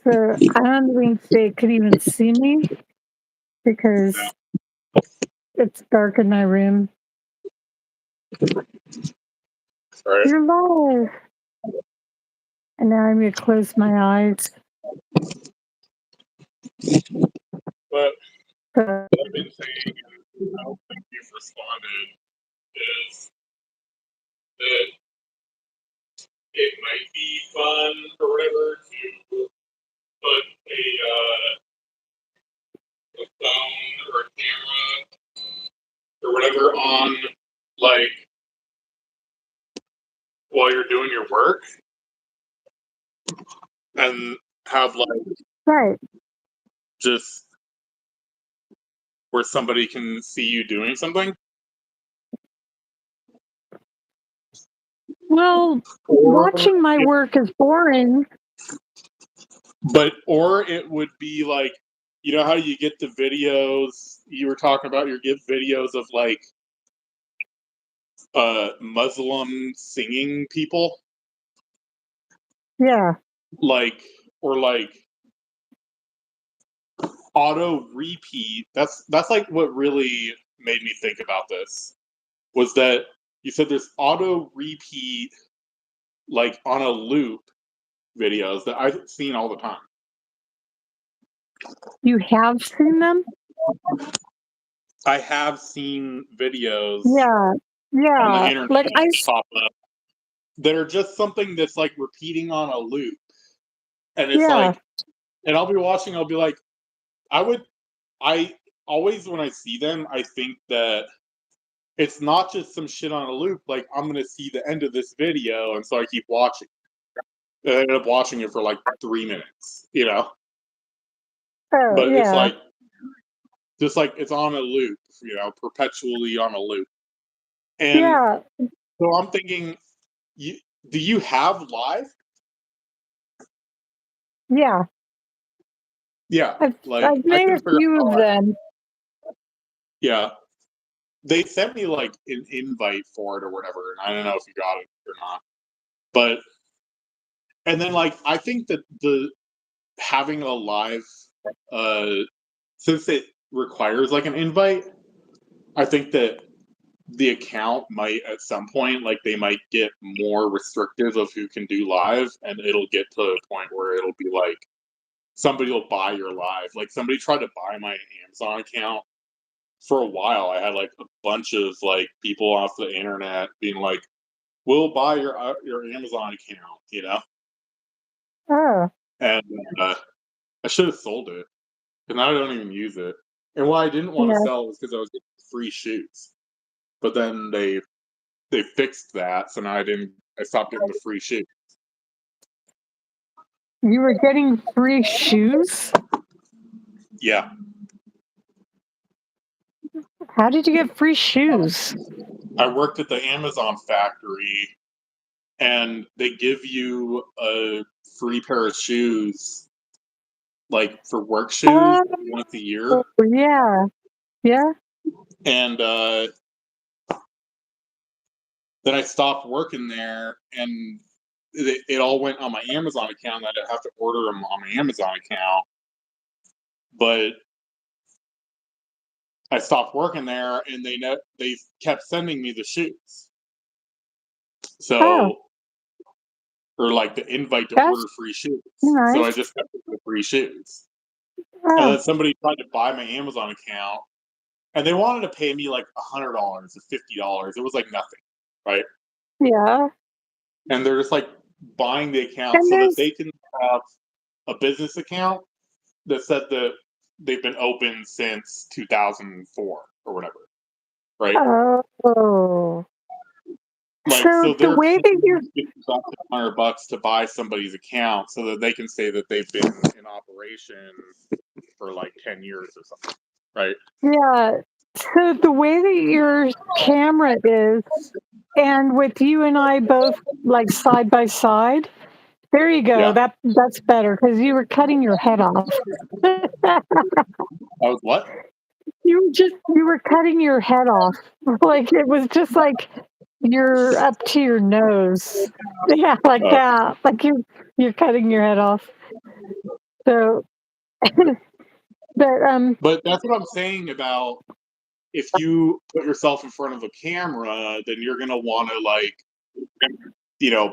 So I don't think they could even see me because it's dark in my room. Right. You're live. And now I'm going to close my eyes. But So, what I've been saying, and I don't think you've responded, is that it might be fun or whatever to put a phone or a camera or whatever on, like, while you're doing your work, and have, like, right. just where somebody can see you doing something. Well, watching my work is boring. Or it would be like, you know how you get the videos you were talking about, you get videos of like Muslim singing people, Yeah. or like auto repeat. That's like what really made me think about this, was that you said there's auto repeat, like on a loop videos that I've seen all the time. You have seen them? I have seen videos Yeah. on Yeah. the internet Like that pop up that are just something that's like repeating on a loop. And it's like, and I'll be watching, I'll be like, I always, when I see them, I think that it's not just some shit on a loop, like I'm going to see the end of this video, and so I keep watching. And I ended up watching it for like 3 minutes, you know? Oh, But it's yeah. like, just like it's on a loop, you know, perpetually on a loop. And Yeah. so I'm thinking, do you have live? Yeah. Yeah. I've made a few of them. Yeah. They sent me like an invite for it or whatever, and I don't know if you got it or not. But and then like I think that the having a live, since it requires like an invite, I think that the account might at some point, like they might get more restrictive of who can do live, and it'll get to a point where it'll be like somebody will buy your live. Like somebody tried to buy my Amazon account for a while. I had like a bunch of like people off the internet being like, "We'll buy your Amazon account," you know. Oh. And I should have sold it, and now I don't even use it. And why I didn't want to sell was because I was getting free shoots. But then they fixed that, so now I stopped getting the free shoots. You were getting free shoes? Yeah. How did you get free shoes? I worked at the Amazon factory, and they give you a free pair of shoes, like for work shoes, once a year. Yeah. Yeah. And then I stopped working there, and it all went on my Amazon account. I didn't have to order them on my Amazon account. But I stopped working there, and they kept sending me the shoes. So, or like the invite to order free shoes. Nice. So I just kept the free shoes. Oh. And then somebody tried to buy my Amazon account, and they wanted to pay me like $100 or $50. It was like nothing, right? Yeah. And they're just like buying the account so that they can have a business account that said that they've been open since 2004 or whatever, right? Oh. Like, so the way that you're $100 to buy somebody's account so that they can say that they've been in operation for like 10 years or something, right? Yeah. So the way that your camera is, and with you and I both like side by side, there you go. Yeah. That's better because you were cutting your head off. I was what? You were cutting your head off. Like it was just like you're up to your nose. Yeah, like that. Like you're cutting your head off. So, But that's what I'm saying about if you put yourself in front of a camera, then you're gonna want to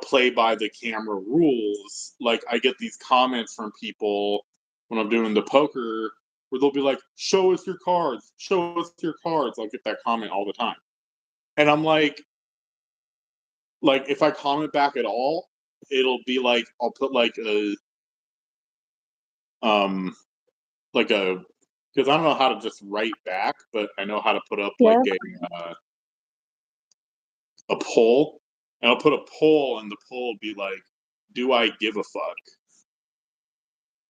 play by the camera rules. Like I get these comments from people when I'm doing the poker where they'll be like, "Show us your cards, show us your cards." I'll get that comment all the time, and I'm like if I comment back at all, it'll be like I'll put um like a because I don't know how to just write back, but I know how to put up yeah. a poll, and I'll put a poll, and the poll will be like, "Do I give a fuck?"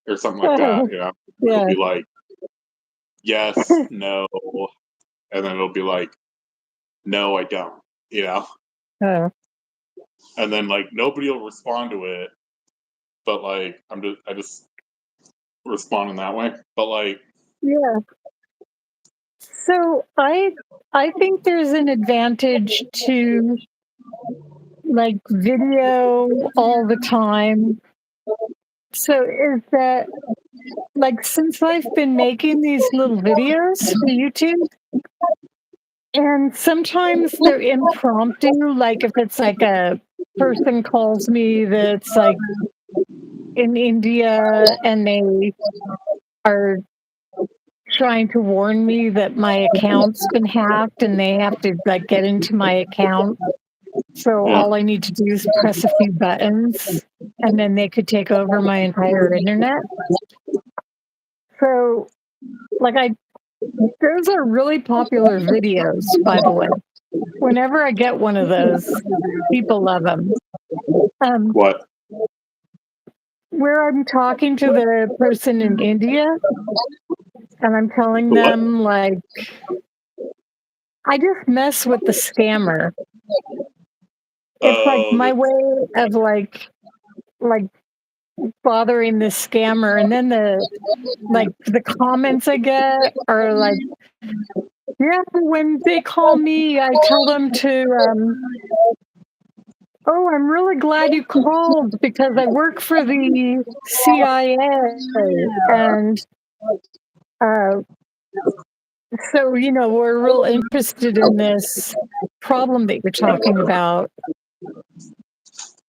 or something like that. It'll Yeah. be like yes, no, and then it'll be like no, I don't. Uh, And then like nobody will respond to it, but like I just respond in that way. But like yeah. So I think there's an advantage to like video all the time. So is that like since I've been making these little videos for YouTube, and sometimes they're impromptu, like if it's like a person calls me that's like in India and they are trying to warn me that my account's been hacked and they have to like get into my account. So yeah, all I need to do is press a few buttons and then they could take over my entire internet. So like those are really popular videos, by the way. Whenever I get one of those, people love them. what? Where I'm talking to the person in India and I'm telling The what? them like I just mess with the scammer. It's like Oh, my way of like bothering this scammer, and then the comments I get are like, yeah, when they call me, I tell them to oh, I'm really glad you called because I work for the CIA and uh so we're real interested in this problem that you're talking about.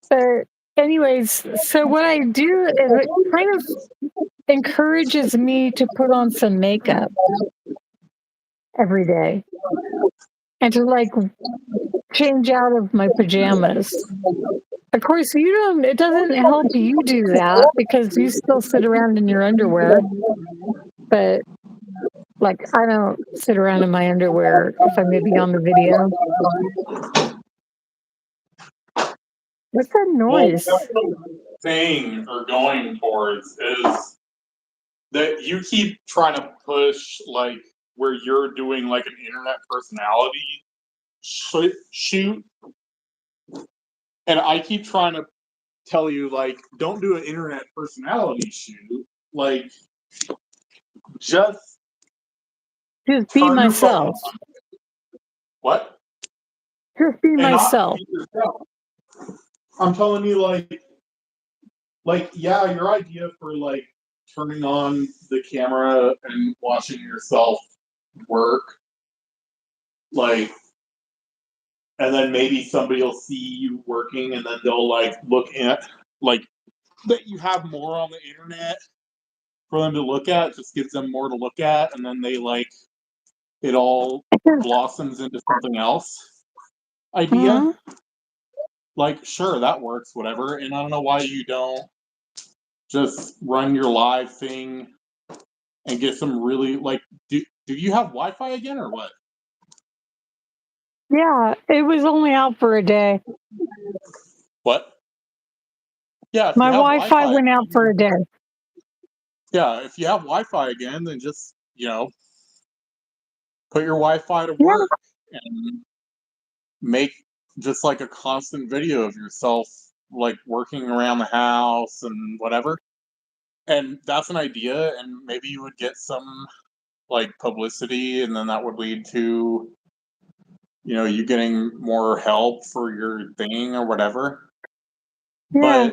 But anyways, so what I do is it kind of encourages me to put on some makeup every day and to like change out of my pajamas. Of course, it doesn't help you do that because you still sit around in your underwear. But like, I don't sit around in my underwear if I'm going to be on the video. What's that well, noise? that's what I'm saying or going towards is that you keep trying to push like where you're doing like an internet personality shoot, and I keep trying to tell you like don't do an internet personality shoot, like just Just be turn your phone myself. on. What? Just be And not myself. be yourself. I'm telling you like yeah, your idea for like turning on the camera and watching yourself work, like, and then maybe somebody will see you working and then they'll like look at like that you have more on the internet for them to look at, just gives them more to look at, and then they like it all blossoms into something else idea. Mhm. Like, sure, that works, whatever. And I don't know why you don't just run your live thing and get some really like do you have Wi-Fi again or what? Yeah, it was only out for a day. What? Yeah, if you My have Wi-Fi Wi-Fi went out for again, a day. yeah, if you have Wi-Fi again, then just put your Wi-Fi to Yeah, work and make just like a constant video of yourself like working around the house and whatever. And that's an idea, and maybe you would get some like publicity, and then that would lead to you getting more help for your thing or whatever. yeah.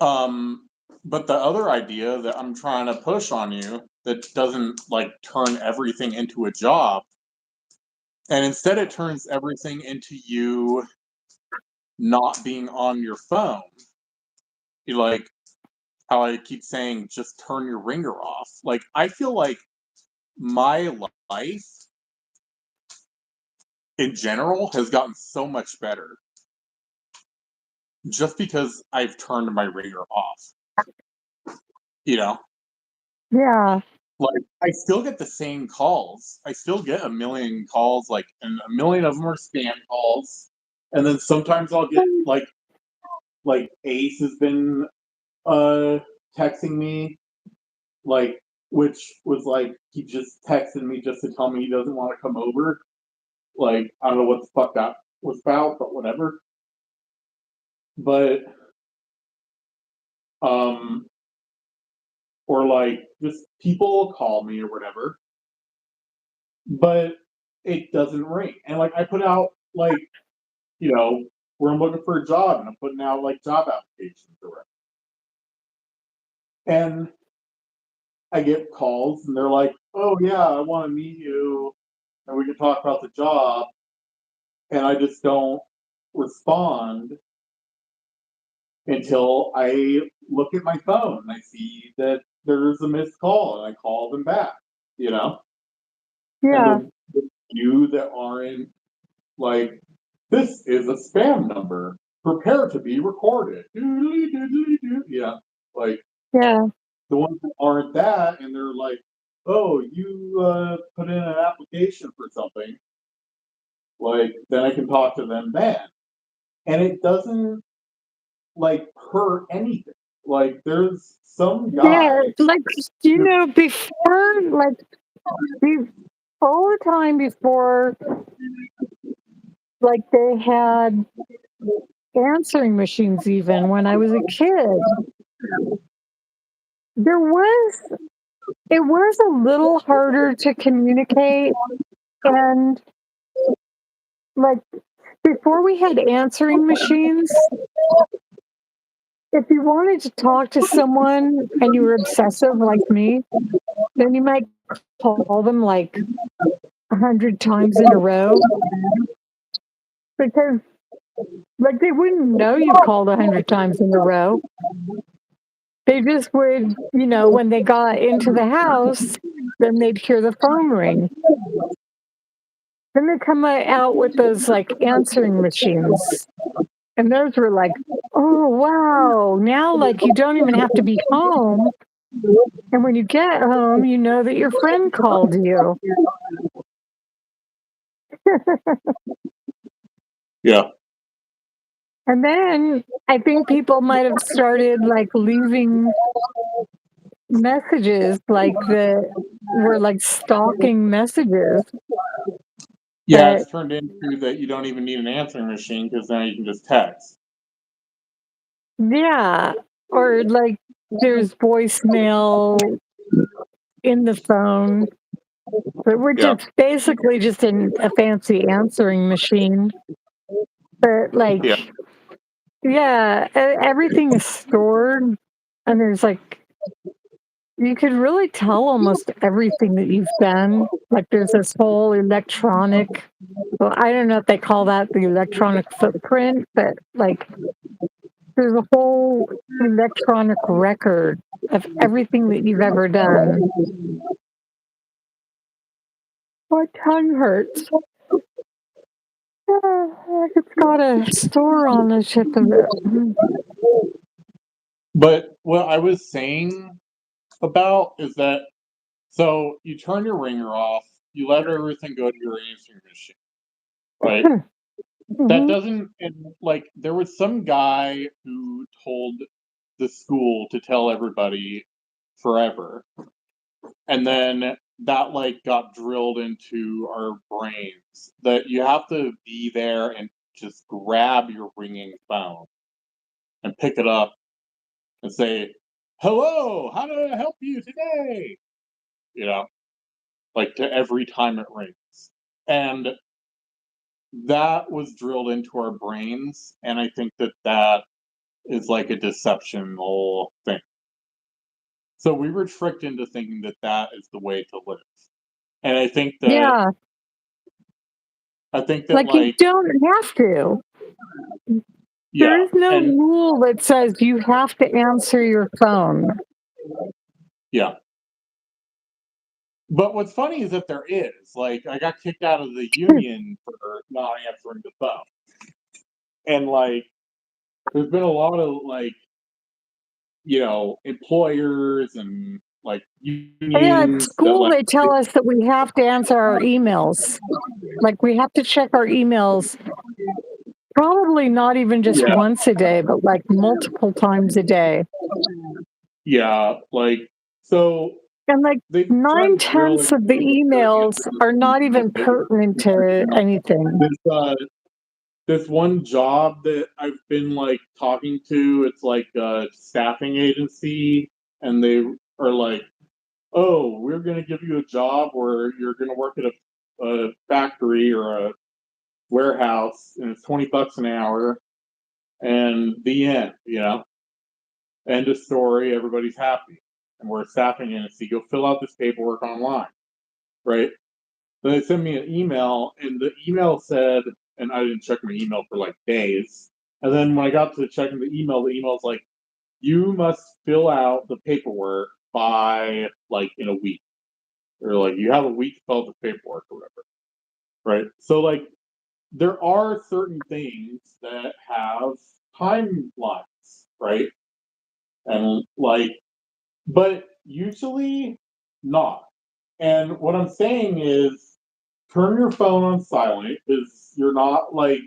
But um But the other idea that I'm trying to push on you that doesn't like turn everything into a job, and instead it turns everything into you not being on your phone. You like how I keep saying just turn your ringer off. Like I feel like my life in general has gotten so much better just because I've turned my ringer off. You know, Yeah. like I still get the same calls. I still get a million calls, like, and a million of them are spam calls. And then sometimes I'll get like Ace has been uh texting me, like, which was like he just texted me just to tell me he doesn't want to come over. Like I don't know what the fuck that was about, but whatever. But um or like just people call me or whatever, but it doesn't ring. And like I put out like, where I'm looking for a job and I'm putting out like job applications or whatever. And I get calls and they're like, "Oh yeah, I want to meet you and we can talk about the job." And I just don't respond until I look at my phone and I see that there's a missed call and I call them back, you know? And Yeah. the few that aren't like, this is a spam number. Prepare to be recorded. Doodly doodly doo. Yeah. Like Yeah. the ones that aren't that and they're like, oh, you put in an application for something, like then I can talk to them then. And it doesn't like hurt anything. Like there's some Yeah. guy Like, before, like, be- all the time before, like, they had answering machines, even when I was a kid, there was, it was a little harder to communicate. And, like, before we had answering machines, if you wanted to talk to someone and you were obsessive like me, then you might call them like 100 times in a row because, like, they wouldn't know you called 100 times in a row. They just would, when they got into the house, then they'd hear the phone ring. Then they come out with those like answering machines. And those were like, oh, wow. Now, like, you don't even have to be home. And when you get home, you know that your friend called you. yeah. And then I think people might have started like leaving messages like that were like stalking messages. Yeah, But it's turned into that you don't even need an answering machine because now you can just text. yeah, or like there's voicemail in the phone, but we're Yeah. just basically just in a fancy answering machine. But Yeah. like, yeah, everything is stored, and there's like, you could really tell almost everything that you've done. Like there's this whole electronic, well, I don't know if they call that the electronic footprint, but like there's a whole electronic record of everything that you've ever done. My tongue hurts. It's got a store on the tip of it. But what I was saying about is that so you turn your ringer off, you let everything go to your answering machine, right? That Hmm. doesn't, and like there was some guy who told the school to tell everybody forever. And then that like got drilled into our brains that you have to be there and just grab your ringing phone and pick it up and say, "Hello, how do I help you today?" You know, like to every time it rings. And that was drilled into our brains. And I think that that is like a deceptional thing. So we were tricked into thinking that that is the way to live. And Yeah, I think that like you like don't have to. There yeah, is no and rule that says you have to answer your phone. yeah. But what's funny is that there is. Like I got kicked out of the union for not answering the phone. And like there's been a lot of like, employers and like Yeah, at unions that school like they tell us that we have to answer our emails. Like we have to check our emails probably not even just yeah, once a day, but like multiple times a day. yeah, like so And like they've nine tried really tenths of the emails are not even pertinent to anything. this this one job that I've been like talking to, it's like a staffing agency, and they are like, "Oh, we're gonna give you a job where you're gonna work at a factory or a warehouse, and it's $20 an hour, and the end. End of story. Everybody's happy, and we're a staffing agency. Go fill out this paperwork online, right?" Then they sent me an email, and the email said, and I didn't check my email for like days. And then when I got to checking the email's like, you must fill out the paperwork by like in a week, or like you have a week to fill out the paperwork or whatever, right? So like there are certain things that have timelines, right? And like, but usually not. And what I'm saying is turn your phone on silent because you're not like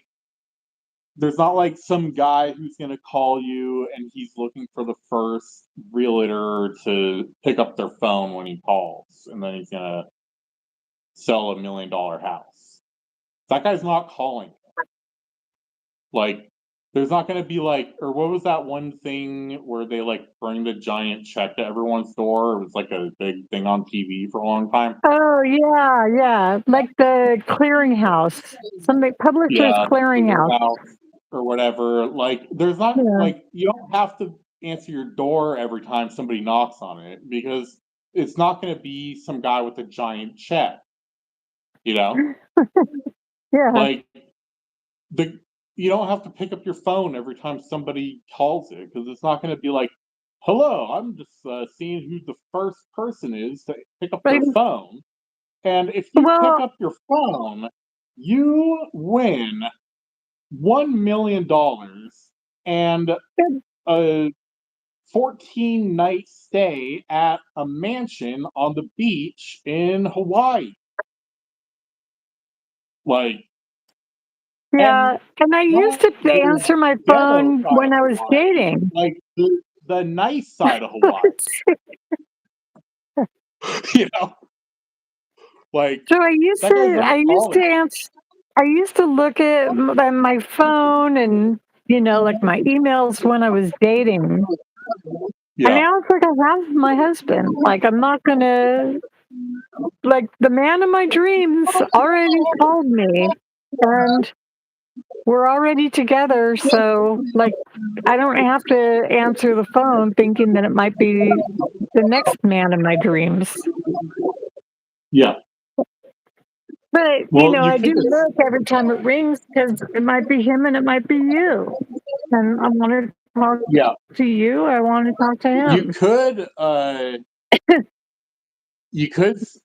there's not like some guy who's going to call you and he's looking for the first realtor to pick up their phone when he calls and then he's going to sell $1 million house. That guy's not calling. Like there's not going to be like, or what was that one thing where they like bring the giant check to everyone's door? It was like a big thing on TV for a long time. Oh yeah, yeah. Like the clearinghouse. Somebody publishers Yeah, the clearinghouse. clearinghouse or whatever. Like, there's not Yeah. like you don't have to answer your door every time somebody knocks on it because it's not going to be some guy with a giant check. You know, Yeah. like the you don't have to pick up your phone every time somebody calls it because it's not going to be like, "Hello, I'm just seeing who the first person is to pick up Right. their phone." And if you pick Well, up your phone, you win $1 million and it- a 14-night stay at a mansion on the beach in Hawaii. Like, and yeah. And I used not to the answer my ghetto phone side when of I was Hawaii, dating. like the nice side of Hawaii. You know, like So I used that guy's to not I used to calling. answer I used to look at my phone and like my emails when I was dating. And Yeah, now it's like I have my husband. Like I'm not gonna like the man of my dreams already called me and we're already together. So like I don't have to answer the phone thinking that it might be the next man of my dreams. yeah. But, Well, you I could do look every time it rings because it might be him and it might be you. And I want to talk yeah, to you. I want to talk to you him. could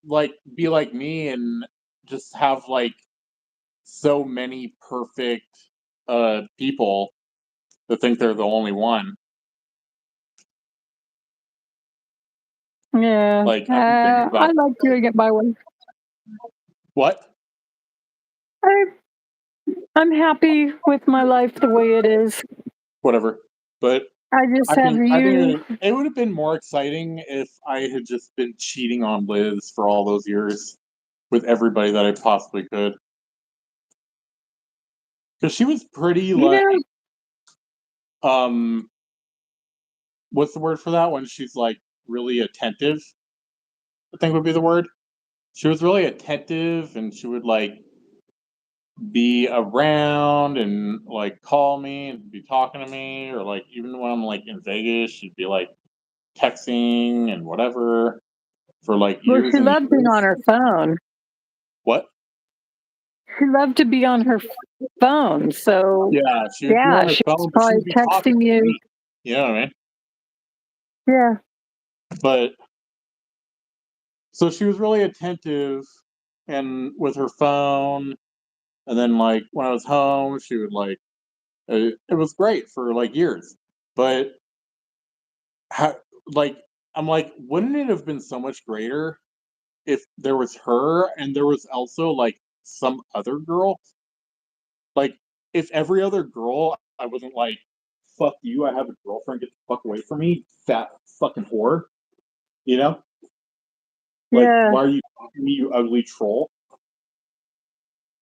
like be like me and just have like so many perfect people that think they're the only one. Yeah. Like I've been thinking I about like doing it my way. what? I, I'm happy with my life the way it is. Whatever. But I just have I think you. it would have been more exciting if I had just been cheating on Liz for all those years with everybody that I possibly could. Because she was pretty You like know, um what's the word for that when she's like really attentive? I think would be the word. She was really attentive and she would like be around and like call me and be talking to me or like even when I'm like in Vegas, she'd be like texting and whatever for like Well, years she and loved being on years. her phone. What? She loved to be on her phone. So, Yeah, she would be yeah, on her she was phone, but she probably would be talking texting to you. me. You know what I mean? Yeah. But so she was really attentive and with her phone. And then like when I was home, she would like it was great for like years. But how, like I'm like, wouldn't it have been so much greater if there was her and there was also like some other girl? Like if every other girl I wasn't like, fuck you, I have a girlfriend, get the fuck away from me, fat fucking whore. You know? Like, Yeah. why are you talking to me, you ugly troll?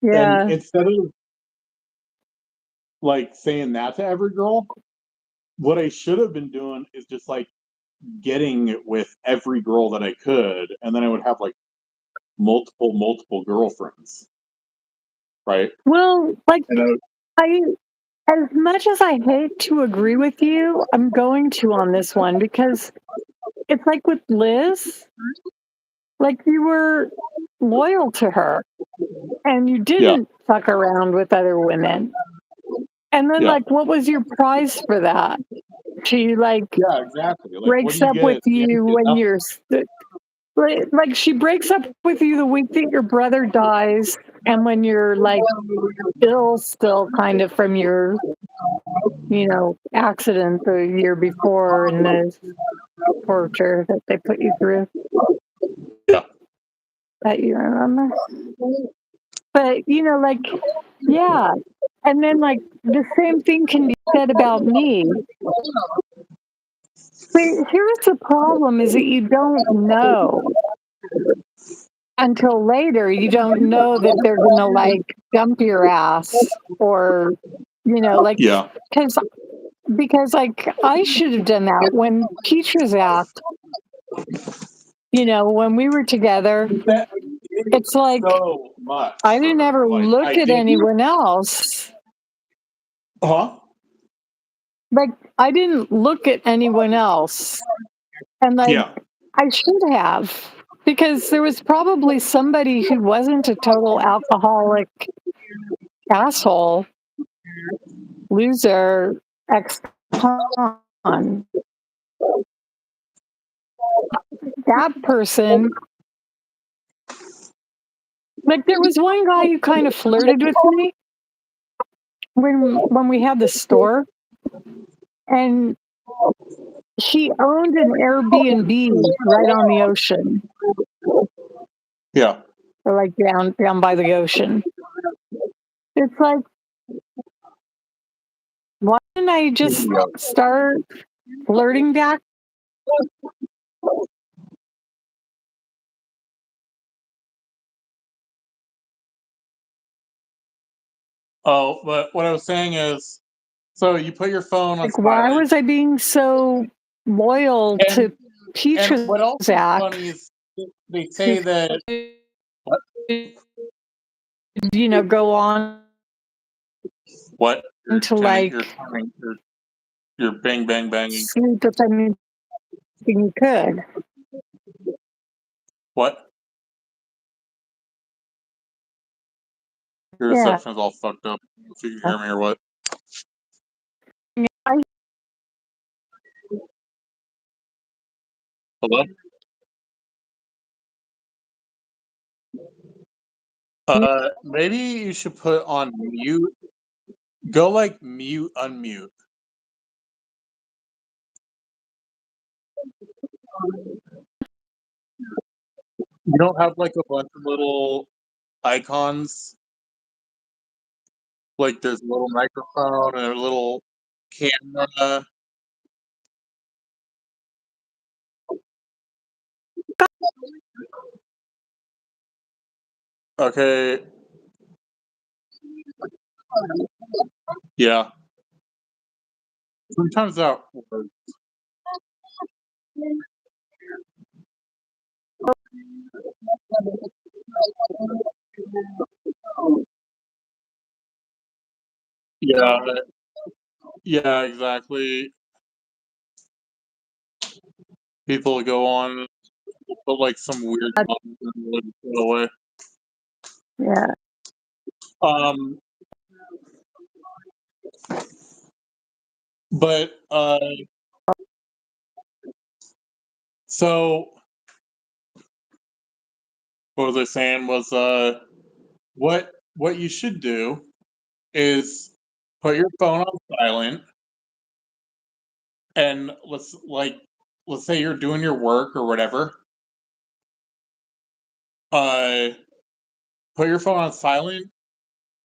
And Yeah. instead of like saying that to every girl, what I should have been doing is just like getting it with every girl that I could, and then I would have like multiple girlfriends, right? Well, like, And I would, I, as much as I hate to agree with you, I'm going to on this one because it's like with Liz, like you were loyal to her and you yeah, didn't fuck around with other women. And then, yeah, like, what was your prize for that? She, like, yeah, exactly. Like, what do breaks you up get with at the end? you You get when nothing. you're, like, she breaks up with you the week that your brother dies and when you're, like, ill still kind of from your, accident the year before and the torture that they put you through Yeah, that you remember. But, like, yeah. And then, like, the same thing can be said about me. But here's the problem is that you don't know until later. You don't know that they're going to, like, dump your ass or, like, yeah. because, like, I should have done that when Teachers Act, when we were together. That It's like, so much I for didn't her. ever Like, look I at think you, anyone else. huh? Like, I didn't look at anyone else. And, like, Yeah, I should have, because there was probably somebody who wasn't a total alcoholic asshole, loser, ex-con. That person, like, there was one guy who kind of flirted with me when we had the store, and he owned an Airbnb right on the ocean, yeah. or like down by the ocean. It's like, why didn't I just Yeah. start flirting back? Oh, but what I was saying is, so you put your phone on Like, why silent, was I being so loyal to and Peaches what else is Act? funny is they say that what Go on what you're to turning, you're like turning, you're bang bang banging. sleep with anything you could. What? Your Yeah. reception is all fucked up. If you can hear me or what? I Hello? Maybe you should put on mute. Go like mute, unmute. You don't have like a bunch of little icons. Like there's a little microphone and a little camera. Okay. Yeah. Sometimes that works. Yeah. Yeah, exactly. people go on, put like some weird comments and let it go away. Yeah. Um, but so what was I saying was what you should do is put your phone on silent, and let's say you're doing your work or whatever. Uh, put your phone on silent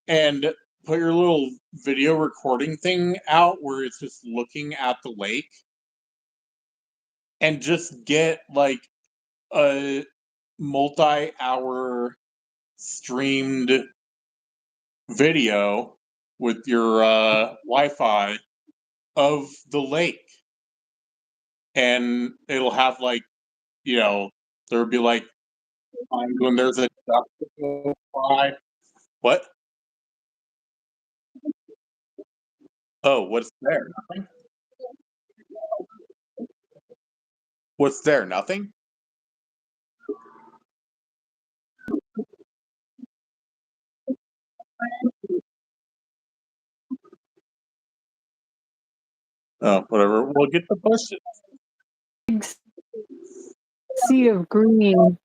and put your little video recording thing out where it's just looking at the lake, and just get like a multi-hour streamed video with your Wi-Fi of the lake, and it'll have like there'll be like times when there's a duck that goes by. What? Oh, what's there? Nothing. What's there? Nothing. Oh, whatever. We'll get the bushes. Big sea of green.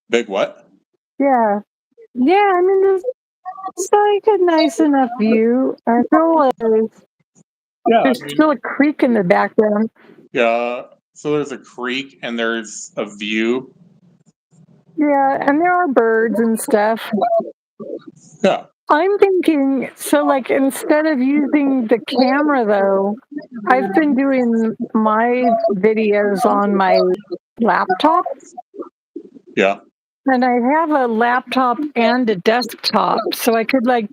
Big what? Yeah. Yeah, I mean, it's like a nice enough view. I feel like Yeah, I there's mean, still a creek in the background. yeah. So there's a creek and there's a view. Yeah, and there are birds and stuff. Yeah. I'm thinking, so like instead of using the camera though, I've been doing my videos on my laptop, Yeah. and I have a laptop and a desktop. So I could like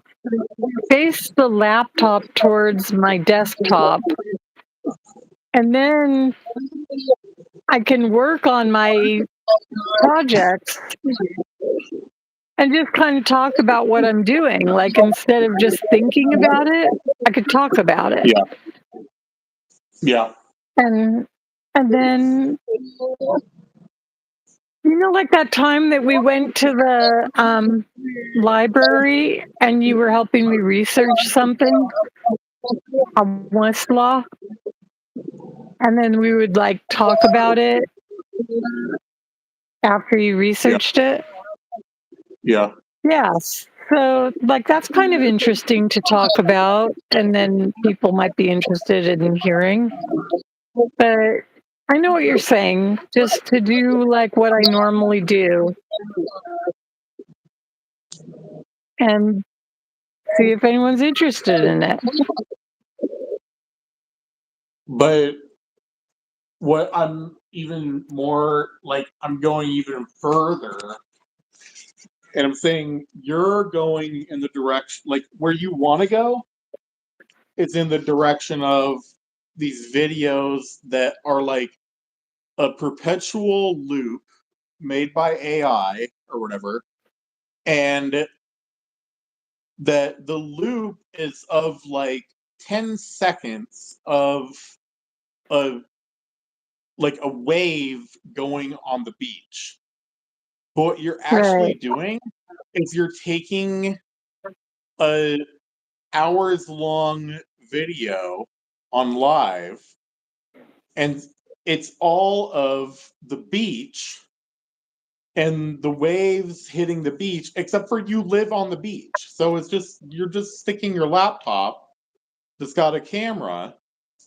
face the laptop towards my desktop, and then I can work on my projects and just kind of talk about what I'm doing. Like instead of just thinking about it, I could talk about it. Yeah. Yeah. And and then like that time that we went to the library and you were helping me research something on Westlaw, and then we would like talk about it after you Yeah. researched it. Yeah. Yes. So, like, that's kind of interesting to talk about, and then people might be interested in hearing. But I know what you're saying, just to do like what I normally do and see if anyone's interested in it. But what I'm even more like, I'm going even further, and I'm saying you're going in the direction like where you want to go. It's in the direction of these videos that are like a perpetual loop made by AI or whatever, and that the loop is of like 10 seconds of a like a wave going on the beach. But what you're actually Right. doing is you're taking a hours long video on live, and it's all of the beach and the waves hitting the beach, except for you live on the beach. So it's just you're just sticking your laptop that's got a camera,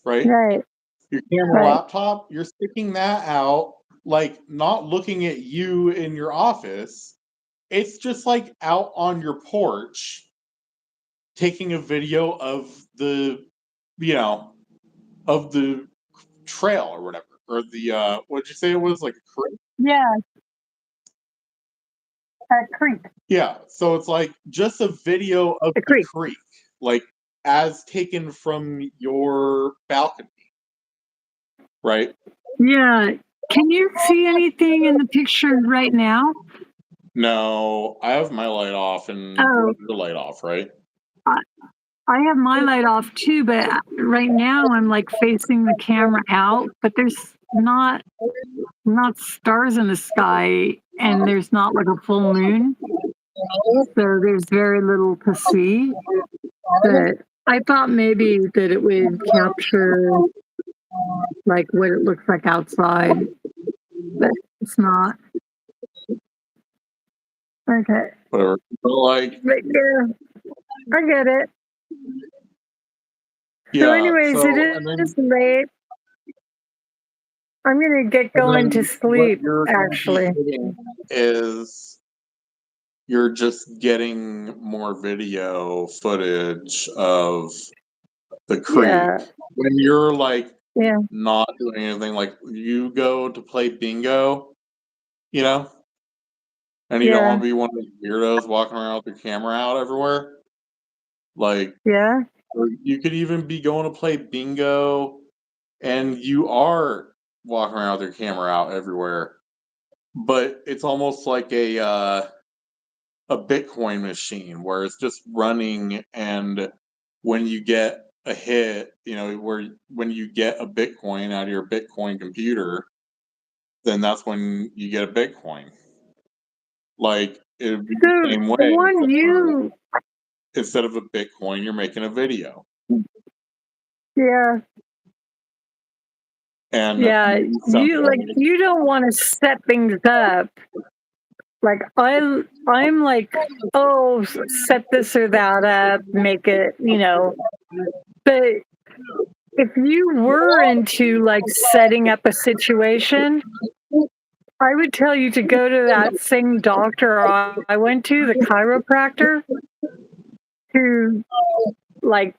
right? Right. Your camera Right. laptop, you're sticking that out, like not looking at you in your office. It's just like out on your porch taking a video of you know, of the trail or whatever. Or the what did you say it was? Like a creek? Yeah, that creek. Yeah. So it's like just a video of The the creek. creek, like as taken from your balcony, right? Yeah. Can you see anything in the picture right now? No, I have my light off and you Oh, have your light off, right? I I have my light off too, but right now I'm like facing the camera out, but there's not stars in the sky, and there's not like a full moon, so there's very little to see. But I thought maybe that it would capture like what it looks like outside, but it's not. Okay, Whatever. But like, but yeah, I get it. So, yeah. anyways, it So and is then late. I'm gonna get going to what sleep. you're going to be Actually, getting is you're just getting more video footage of the creek. yeah, When you're like yeah, not doing anything, like you go to play bingo, you know, and you don't yeah, want to be one of those weirdos walking around with your camera out everywhere. Like, yeah. or you could even be going to play bingo and you are walking around with your camera out everywhere. But it's almost like a Bitcoin machine where it's just running, and when you get a hit, where when you get a Bitcoin out of your Bitcoin computer, then that's when you get a Bitcoin. Like it would be the So same the way, one except for you, instead of a Bitcoin, you're making a video. yeah, And yeah, you like something you don't want to set things up. Like I'm like, oh, set this or that up, make it, But if you were into like setting up a situation, I would tell you to go to that same doctor I went to, the chiropractor, who like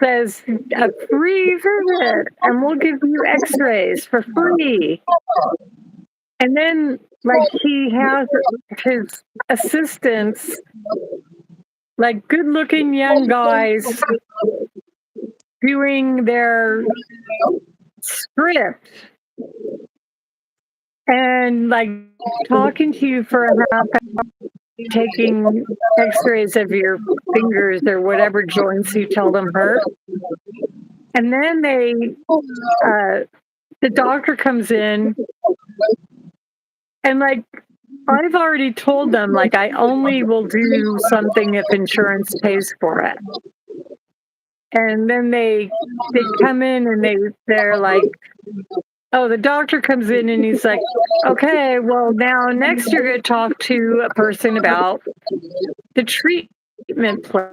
says a free visit and we'll give you x-rays for free. And then like he has his assistants, like good looking young guys doing their script and like talking to you for a half hour, taking x-rays of your fingers or whatever joints you tell them hurt. And then uh, the doctor comes in and like I've already told them like I only will do something if insurance pays for it. And then they come in and they're like, oh, the doctor comes in and he's like, okay, well now next you're going to talk to a person about the treatment plan.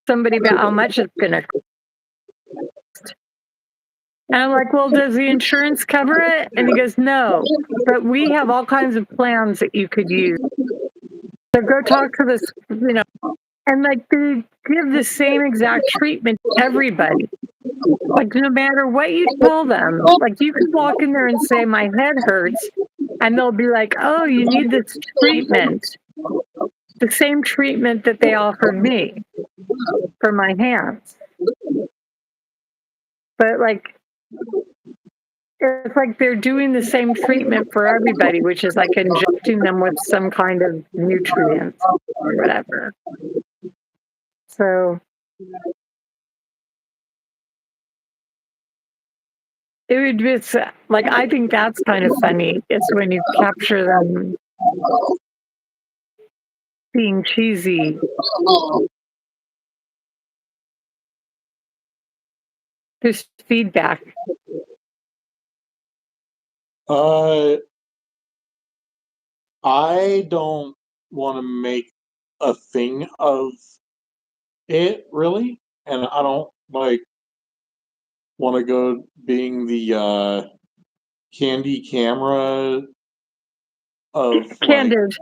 Somebody about how much it's going to. And I'm like, well, does the insurance cover it? And he goes, no, but we have all kinds of plans that you could use. So go talk to this, and like they give the same exact treatment to everybody. Like no matter what you tell them, like you could walk in there and say, my head hurts, and they'll be like, oh, you need this treatment. The same treatment that they offered me for my hands. But like it's like they're doing the same treatment for everybody, which is like injecting them with some kind of nutrients or whatever. So it would be like, I think that's kind of funny. It's when you capture them being cheesy. There's feedback. uh I don't want to make a thing of it really, and I don't like want to go being the candy camera of like, Candid.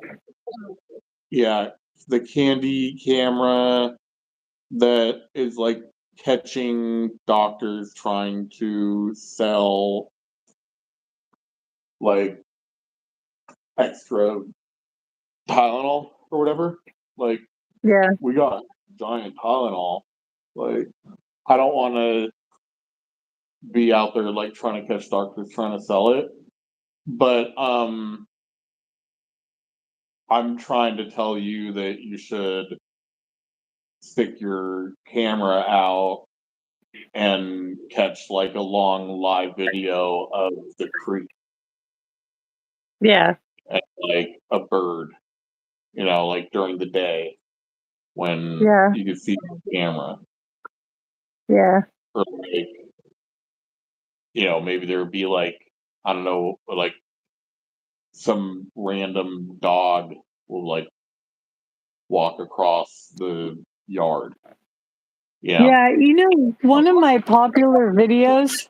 yeah, the candy camera that is like catching doctors trying to sell like extra Tylenol or whatever. Like, Yeah. we got giant Tylenol. Like, I don't want to be out there like trying to catch doctors trying to sell it. But I'm trying to tell you that you should stick your camera out and catch like a long live video of the creek Yeah. and like a bird, like during the day when Yeah. you can see it on camera. Yeah. Or like, maybe there would be like, I don't know, like some random dog will like walk across the yard, you know? Yeah. One of my popular videos,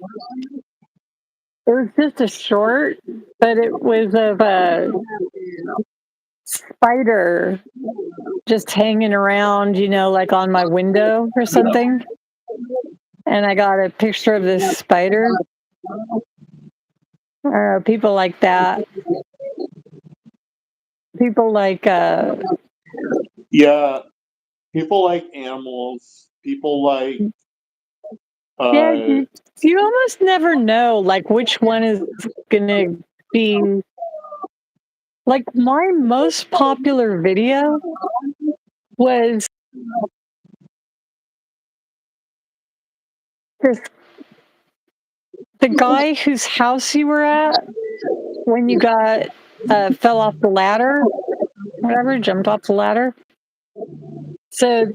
it was just a short, but it was of a spider just hanging around, like on my window or something. And I got a picture of this spider. People like that. People like, Yeah, people like animals. People like, yeah, uh, you almost never know, like, which one is going to be. Like, my most popular video was this, the guy whose house you were at when you got fell off the ladder, whatever, jumped off the ladder. So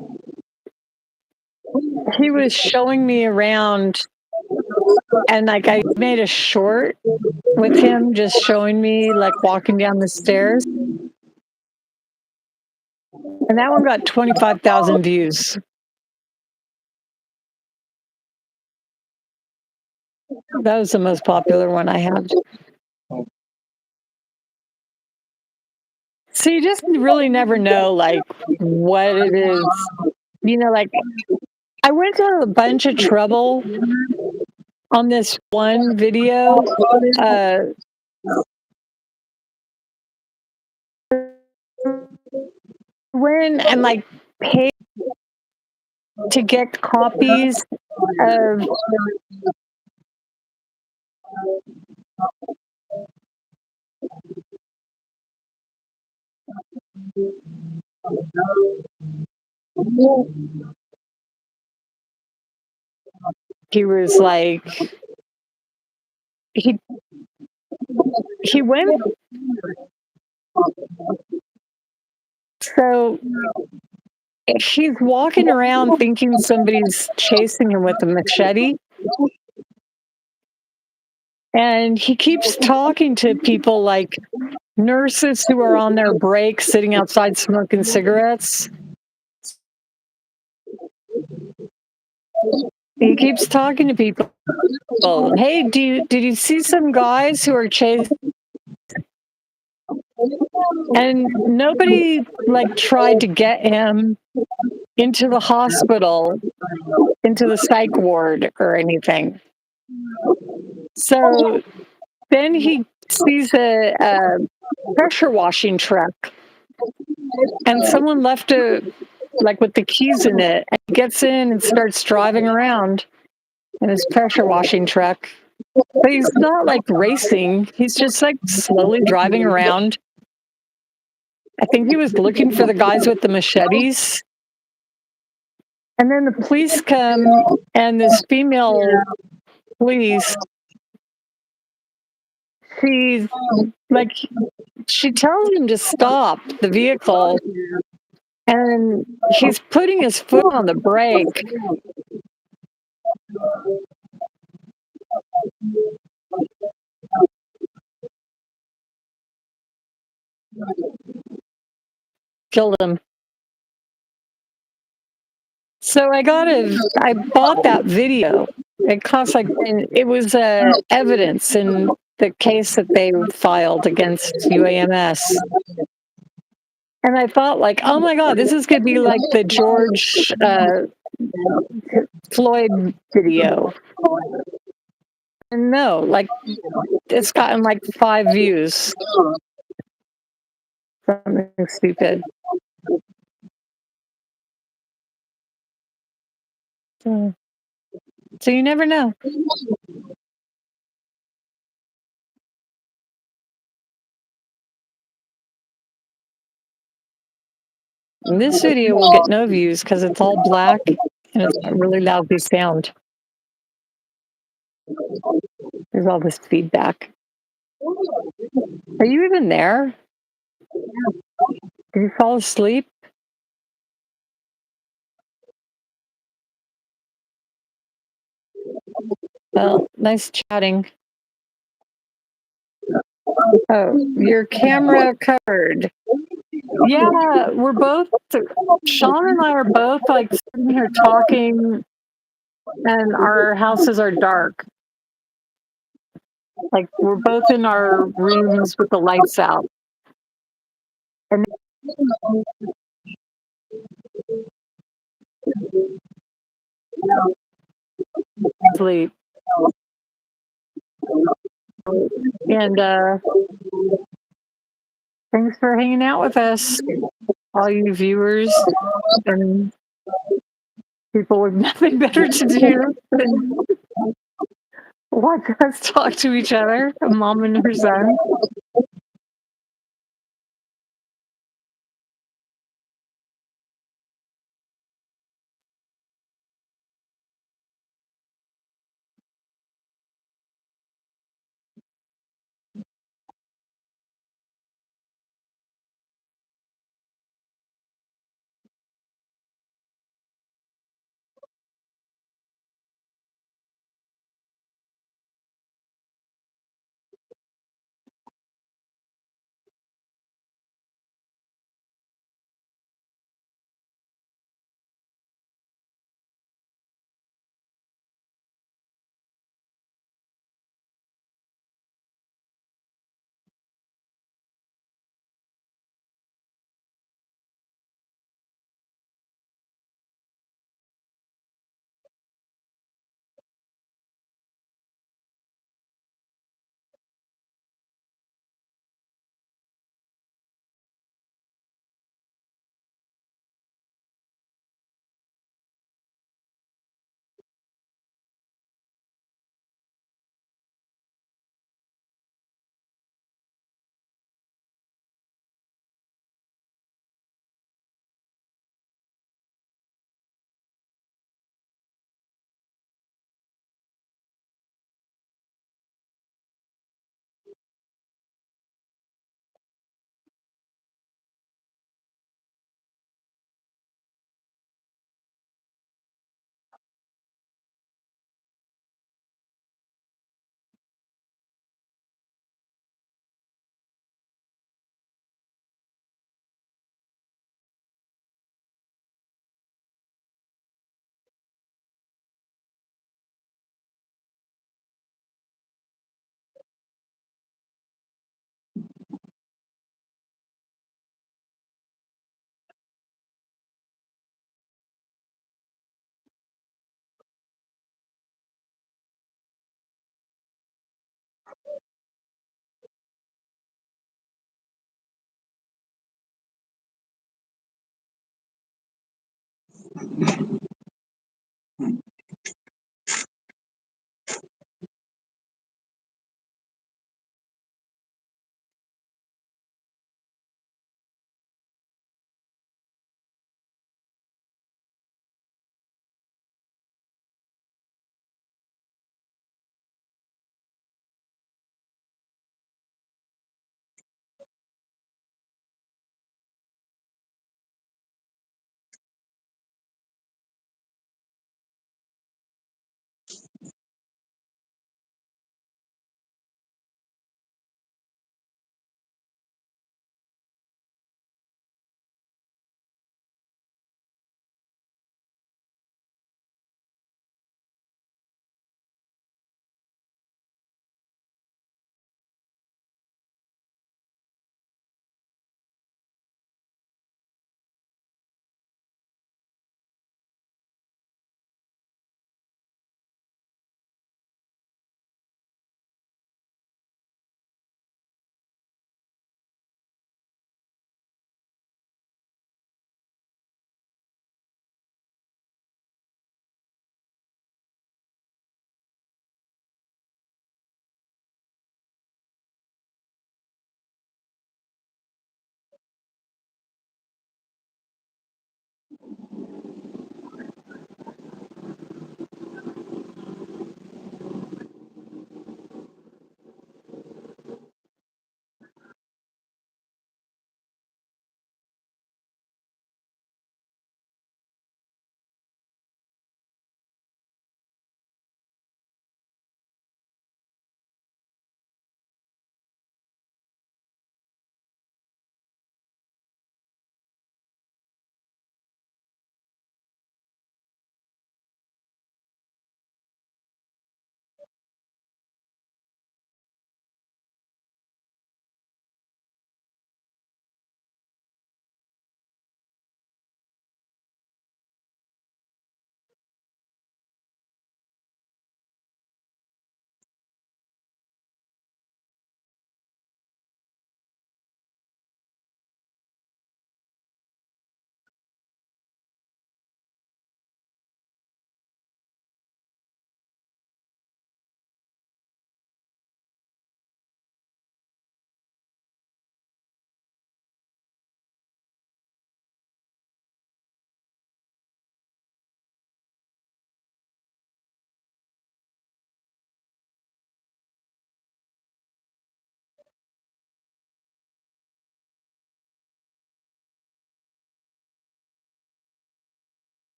he was showing me around, and like I made a short with him just showing me like walking down the stairs. And that one got 25,000 views. That was the most popular one I had. So you just really never know like what it is. Like I went to a bunch of trouble on this one video. Uh when and like paid to get copies of he was like he he went so he's walking around thinking somebody's chasing him with a machete. And he keeps talking to people like nurses who are on their break sitting outside smoking cigarettes. He keeps talking to people. Hey, did you see some guys who are chasing? And nobody like tried to get him into the hospital, into the psych ward or anything. So then he sees a pressure washing truck, and someone left a like with the keys in it, and he gets in and starts driving around in his pressure washing truck. But he's not like racing. He's just like slowly driving around. I think he was looking for the guys with the machetes. And then the police come, and this female police, she's like, she tells him to stop the vehicle, and he's putting his foot on the brake. Killed him. So I bought that video. It cost like, and it was evidence in the case that they filed against UAMS. And I thought, like, oh my God, this is going to be like the George Floyd video. And no, like, it's gotten like 5 views. Something stupid. So you never know. And this video will get no views because it's all black and it's got really lousy sound. There's all this feedback. Are you even there? Did you fall asleep? Well, nice chatting. Oh, your camera covered. Yeah, we're both, Sean and I are both like sitting here talking, and our houses are dark. Like we're both in our rooms with the lights out and sleep. And thanks for hanging out with us, all you viewers and people with nothing better to do than watch us talk to each other, a mom and her son.